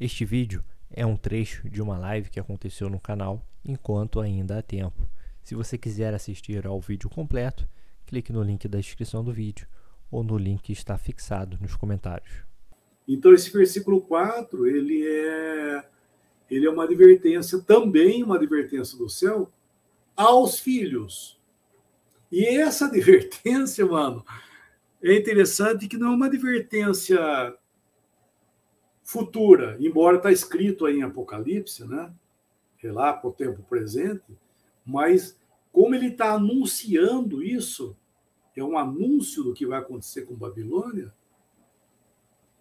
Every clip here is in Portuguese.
Este vídeo é um trecho de uma live que aconteceu no canal enquanto ainda há tempo. Se você quiser assistir ao vídeo completo, clique no link da descrição do vídeo ou no link que está fixado nos comentários. Então, esse versículo 4, ele é uma advertência, também uma advertência do céu, aos filhos. E essa advertência, mano, é interessante que não é uma advertência futura, embora está escrito aí em Apocalipse, né? É lá para o tempo presente, mas como ele está anunciando isso, é um anúncio do que vai acontecer com Babilônia,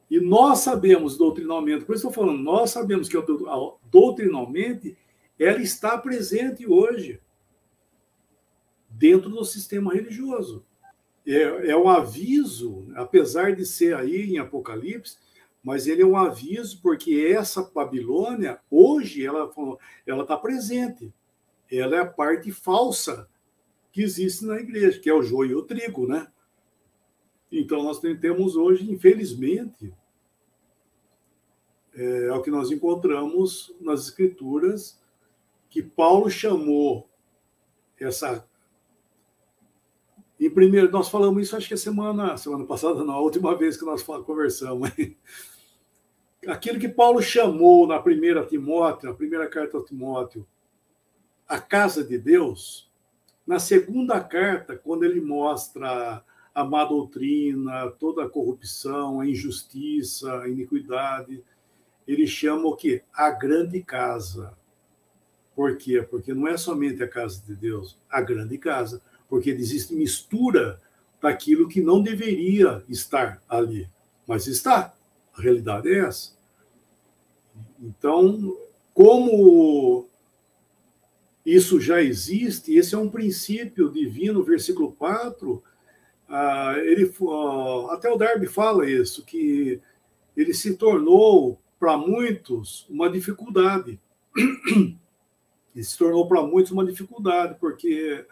e nós sabemos doutrinalmente, por isso estou falando, nós sabemos que doutrinalmente ela está presente hoje dentro do sistema religioso. É um aviso, apesar de ser aí em Apocalipse, mas ele é um aviso porque essa Babilônia, hoje, ela está presente. Ela é a parte falsa que existe na igreja, que é o joio e o trigo, né? Então, nós temos hoje, infelizmente, é o que nós encontramos nas Escrituras, que Paulo chamou essa... E primeiro, nós falamos isso, acho que semana passada, não, a última vez que nós conversamos. Aquilo que Paulo chamou na primeira carta a Timóteo, a casa de Deus, na segunda carta, quando ele mostra a má doutrina, toda a corrupção, a injustiça, a iniquidade, ele chama o quê? A grande casa. Por quê? Porque não é somente a casa de Deus, a grande casa, porque existe mistura daquilo que não deveria estar ali, mas está. A realidade é essa. Então, como isso já existe, esse é um princípio divino, versículo 4, até o Darby fala isso, que ele se tornou, para muitos, uma dificuldade. Ele se tornou, para muitos, uma dificuldade, porque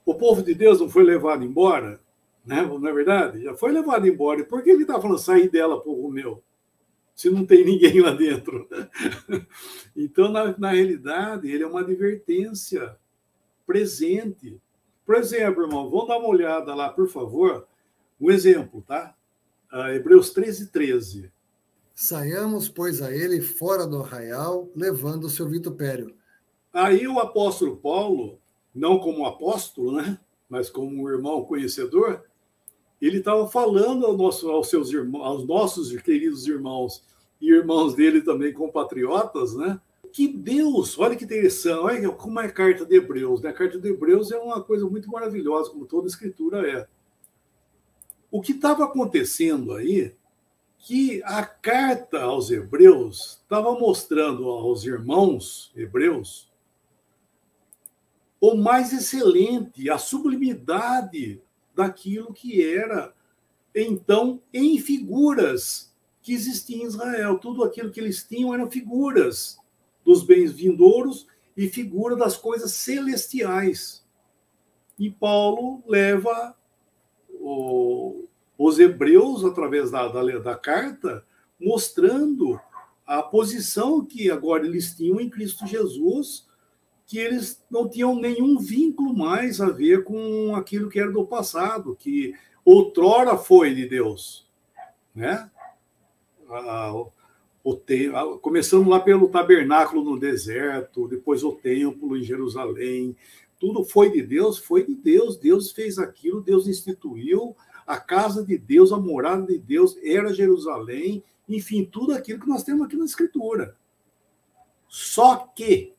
o povo de Deus não foi levado embora, né? Não é verdade? Já foi levado embora. E por que ele está falando sair dela, povo meu? Se não tem ninguém lá dentro. Então, na realidade, ele é uma advertência presente. Por exemplo, irmão, vamos dar uma olhada lá, por favor. Um exemplo, tá? Hebreus 13:13. Saiamos, pois, a ele fora do arraial, levando o seu vitupério. Aí o apóstolo Paulo, não como apóstolo, né? Mas como um irmão conhecedor, ele estava falando aos nossos queridos irmãos e irmãos dele também, compatriotas, né? Que Deus, olha que interessante, olha como é a carta de Hebreus, né? A carta de Hebreus é uma coisa muito maravilhosa, como toda escritura é. O que estava acontecendo aí, que a carta aos Hebreus estava mostrando aos irmãos hebreus o mais excelente, a sublimidade daquilo que era, então, em figuras que existiam em Israel. Tudo aquilo que eles tinham eram figuras dos bens vindouros e figura das coisas celestiais. E Paulo leva os hebreus, através da carta, mostrando a posição que agora eles tinham em Cristo Jesus, que eles não tinham nenhum vínculo mais a ver com aquilo que era do passado, que outrora foi de Deus, né? Começando lá pelo tabernáculo no deserto, depois o templo em Jerusalém, tudo foi de Deus, Deus fez aquilo, Deus instituiu, a casa de Deus, a morada de Deus era Jerusalém, enfim, tudo aquilo que nós temos aqui na Escritura. Só que,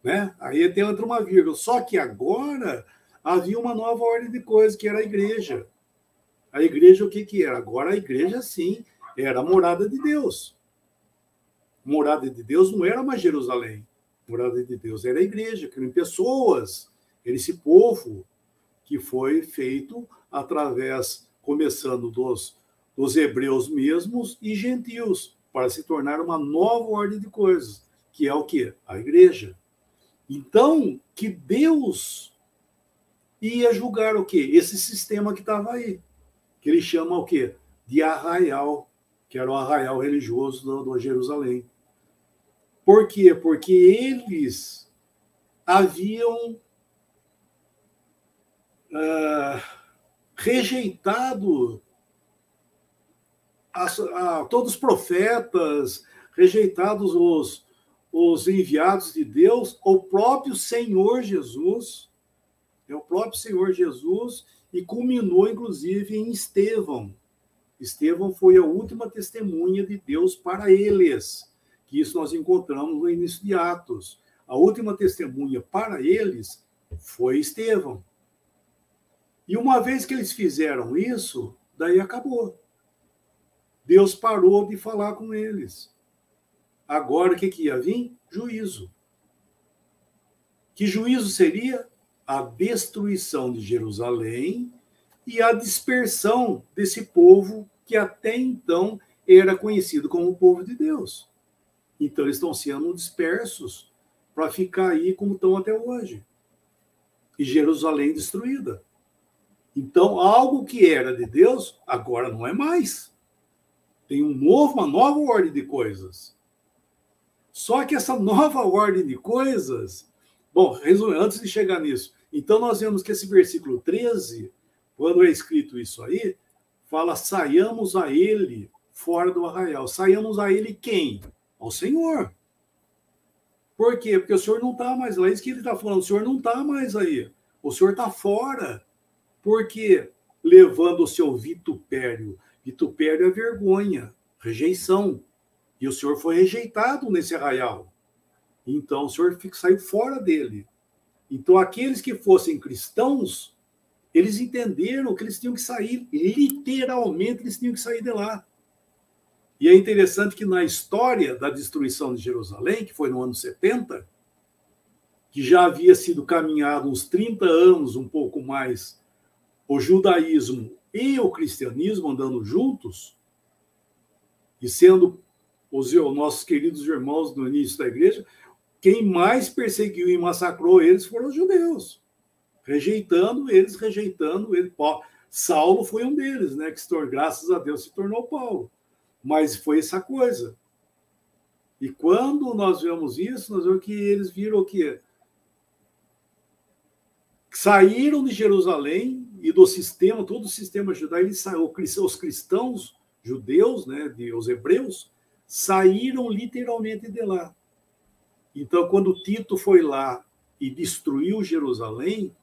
né? Aí tem outra uma vírgula. Só que agora havia uma nova ordem de coisas, que era a igreja. A igreja, o que era? Agora a igreja, sim, era a morada de Deus. A morada de Deus não era mais Jerusalém. A morada de Deus era a igreja, que eram pessoas, era esse povo que foi feito através, começando dos hebreus mesmos e gentios, para se tornar uma nova ordem de coisas, que é o quê? A igreja. Então, que Deus ia julgar o quê? Esse sistema que estava aí, que ele chama o quê? De arraial, que era o arraial religioso do Jerusalém. Por quê? Porque eles haviam rejeitado todos os profetas, rejeitados os enviados de Deus, o próprio Senhor Jesus, e culminou, inclusive, em Estevão. Estevão foi a última testemunha de Deus para eles, que isso nós encontramos no início de Atos. A última testemunha para eles foi Estevão. E uma vez que eles fizeram isso, daí acabou. Deus parou de falar com eles. Agora, o que ia vir? Juízo. Que juízo seria? A destruição de Jerusalém e a dispersão desse povo que até então era conhecido como o povo de Deus. Então, eles estão sendo dispersos para ficar aí como estão até hoje. E Jerusalém destruída. Então, algo que era de Deus, agora não é mais. Tem uma nova ordem de coisas. Só que essa nova ordem de coisas... Bom, antes de chegar nisso, então nós vemos que esse versículo 13, quando é escrito isso aí, fala, saiamos a ele fora do arraial. Saiamos a ele quem? Ao Senhor. Por quê? Porque o Senhor não está mais lá. É isso que ele está falando, o Senhor não está mais aí. O Senhor está fora. Por quê? Levando o seu vitupério. Vitupério é vergonha, rejeição. E o Senhor foi rejeitado nesse arraial. Então, o Senhor saiu fora dele. Então, aqueles que fossem cristãos, eles entenderam que eles tinham que sair, literalmente, eles tinham que sair de lá. E é interessante que na história da destruição de Jerusalém, que foi no ano 70, que já havia sido caminhado uns 30 anos, um pouco mais, o judaísmo e o cristianismo andando juntos, e sendo os nossos queridos irmãos no início da igreja, quem mais perseguiu e massacrou eles foram os judeus, rejeitando eles. Saulo foi um deles, né? Que, graças a Deus, se tornou Paulo. Mas foi essa coisa. E quando nós vemos isso, nós vemos que eles viram o quê? Saíram de Jerusalém e do sistema, todo o sistema judaico, os cristãos judeus, né, os hebreus, saíram literalmente de lá. Então, quando Tito foi lá e destruiu Jerusalém,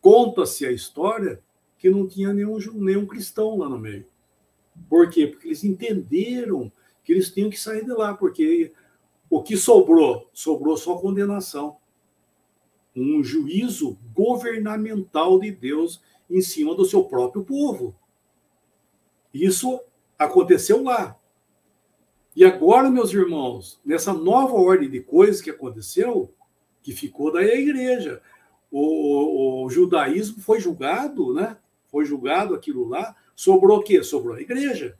conta-se a história que não tinha nenhum cristão lá no meio. Por quê? Porque eles entenderam que eles tinham que sair de lá, porque o que sobrou só condenação. Um juízo governamental de Deus em cima do seu próprio povo. Isso aconteceu lá. E agora, meus irmãos, nessa nova ordem de coisas que aconteceu, que ficou daí a igreja, o judaísmo foi julgado, né? Foi julgado aquilo lá, sobrou o quê? Sobrou a igreja.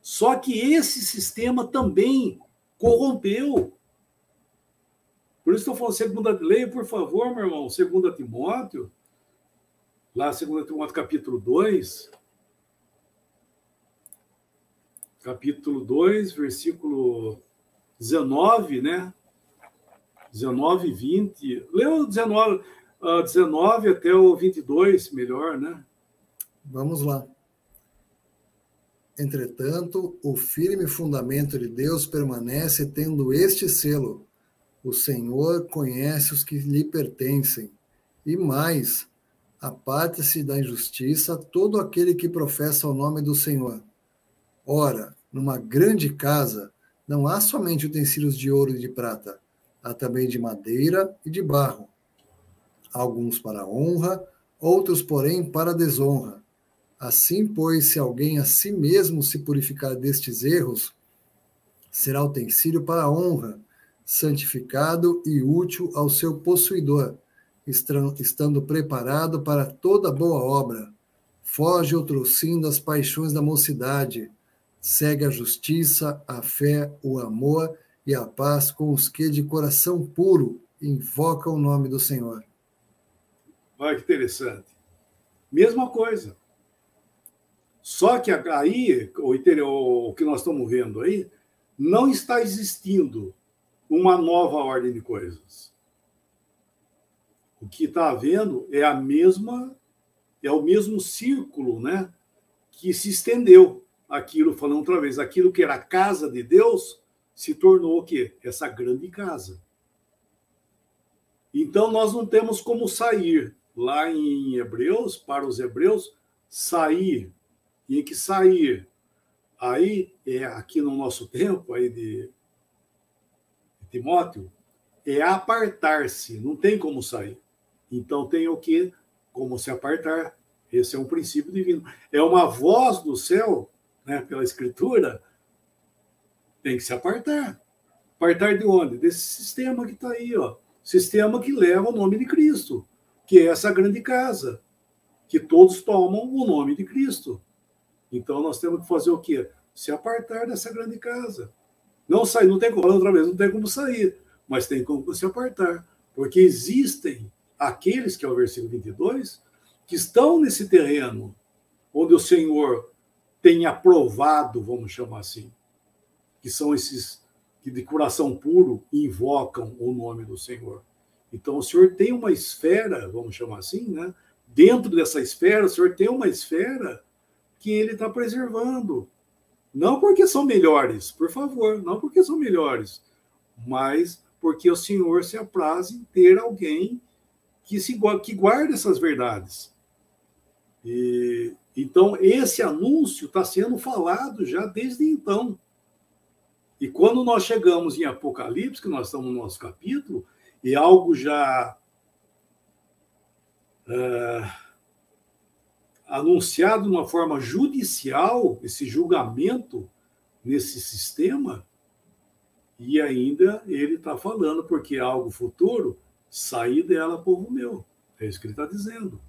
Só que esse sistema também corrompeu. Por isso que eu estou falando, leia, por favor, meu irmão, 2 Timóteo, lá 2 Timóteo capítulo 2, versículo 19, né? 19 e 20. Leia o 19 até o 22, melhor, né? Vamos lá. Entretanto, o firme fundamento de Deus permanece tendo este selo: o Senhor conhece os que lhe pertencem. E mais, aparte-se da injustiça todo aquele que professa o nome do Senhor. Ora, numa grande casa não há somente utensílios de ouro e de prata, há também de madeira e de barro, alguns para honra, outros, porém, para desonra. Assim, pois, se alguém a si mesmo se purificar destes erros, será utensílio para a honra, santificado e útil ao seu possuidor, estando preparado para toda boa obra. Foge outrossim das paixões da mocidade, segue a justiça, a fé, o amor e a paz com os que de coração puro invocam o nome do Senhor. Olha que interessante. Mesma coisa. Só que aí, o que nós estamos vendo aí, não está existindo uma nova ordem de coisas. O que está havendo é o mesmo círculo, né, que se estendeu. Aquilo, falando outra vez, aquilo que era a casa de Deus se tornou o quê? Essa grande casa. Então, nós não temos como sair. Lá em Hebreus, para os hebreus, sair. Tinha que sair. Aí, aqui no nosso tempo, aí de Timóteo, é apartar-se. Não tem como sair. Então, tem o quê? Como se apartar. Esse é um princípio divino. É uma voz do céu, né, pela Escritura, tem que se apartar. Apartar de onde? Desse sistema que está aí, ó. Sistema que leva o nome de Cristo, que é essa grande casa, que todos tomam o nome de Cristo. Então, nós temos que fazer o quê? Se apartar dessa grande casa. Não sair, não tem como, outra vez, não tem como sair, mas tem como se apartar. Porque existem aqueles, que é o versículo 22, que estão nesse terreno, onde o Senhor tem aprovado, vamos chamar assim, que são esses que de coração puro invocam o nome do Senhor. Então, o Senhor tem uma esfera, vamos chamar assim, né? Dentro dessa esfera, o Senhor tem uma esfera que ele está preservando. Não porque são melhores, por favor, não porque são melhores, mas porque o Senhor se apraz em ter alguém que guarde essas verdades. Então, esse anúncio está sendo falado já desde então. E quando nós chegamos em Apocalipse, que nós estamos no nosso capítulo, e algo já anunciado de uma forma judicial, esse julgamento nesse sistema, e ainda ele está falando, porque é algo futuro, sair dela, povo meu. É isso que ele está dizendo.